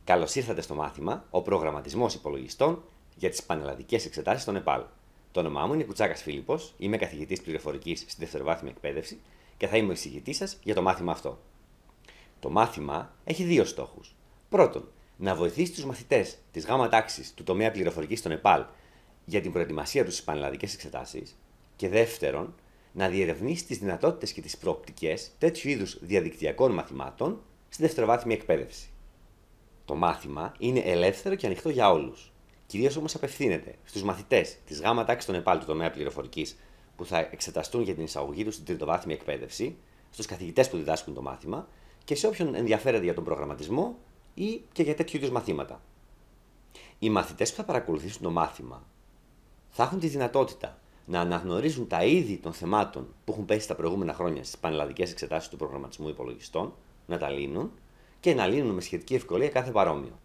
Καλώς ήρθατε στο μάθημα Ο προγραμματισμός υπολογιστών για τις πανελλαδικές εξετάσεις στο Νεπάλ. Το όνομά μου είναι Κουτσάκας Φίλιππος, είμαι καθηγητής πληροφορικής στη δευτεροβάθμια εκπαίδευση και θα είμαι ο εισηγητής σας για το μάθημα αυτό. Το μάθημα έχει δύο στόχους. Πρώτον, να βοηθήσει τους μαθητές της γάμα τάξης του τομέα πληροφορικής στο Νεπάλ για την προετοιμασία τους στις πανελλαδικές εξετάσεις. Και δεύτερον, να διερευνήσει τις δυνατότητες και τις προοπτικές τέτοιου είδους διαδικτυακών μαθημάτων στη δευτεροβάθμια εκπαίδευση. Το μάθημα είναι ελεύθερο και ανοιχτό για όλους. Κυρίως όμως απευθύνεται στους μαθητές της γάμα τάξης στο Νεπάλ του τομέα πληροφορικής που θα εξεταστούν για την εισαγωγή τους στην τριτοβάθμια εκπαίδευση, στους καθηγητές που διδάσκουν το μάθημα και σε όποιον ενδιαφέρεται για τον προγραμματισμό ή και για τέτοιου είδους μαθήματα. Οι μαθητές που θα παρακολουθήσουν το μάθημα θα έχουν τη δυνατότητα να αναγνωρίζουν τα είδη των θεμάτων που έχουν πέσει τα προηγούμενα χρόνια στις πανελλαδικές εξετάσεις του προγραμματισμού υπολογιστών, να τα λύνουν και να λύνουν με σχετική ευκολία κάθε παρόμοιο.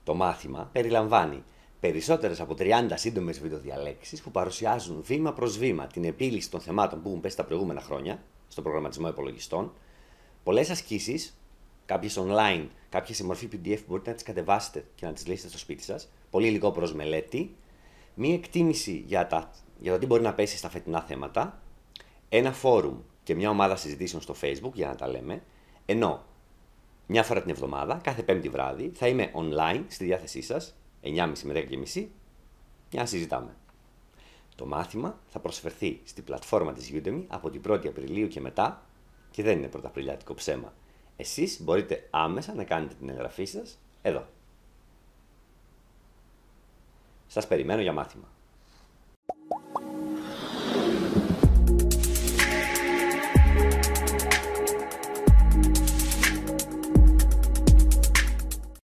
Το μάθημα περιλαμβάνει περισσότερες από 30 σύντομες βιντεοδιαλέξεις που παρουσιάζουν βήμα προς βήμα την επίλυση των θεμάτων που έχουν πέσει τα προηγούμενα χρόνια στον προγραμματισμό υπολογιστών, πολλές ασκήσεις, κάποιες online, κάποιες σε μορφή PDF που μπορείτε να τις κατεβάσετε και να τις λύσετε στο σπίτι σας, πολύ υλικό προς μελέτη, μία εκτίμηση για το τι μπορεί να πέσει στα φετινά θέματα, ένα φόρουμ και μια ομάδα συζητήσεων στο Facebook για να τα λέμε, ενώ μια φορά την εβδομάδα, κάθε Πέμπτη βράδυ, θα είμαι online στη διάθεσή σας, 9.30 με 10.30, για να συζητάμε. Το μάθημα θα προσφερθεί στη πλατφόρμα της Udemy από την 1η Απριλίου και μετά, και δεν είναι πρωταπριλιάτικο ψέμα. Εσείς μπορείτε άμεσα να κάνετε την εγγραφή σας εδώ. Σας περιμένω για μάθημα.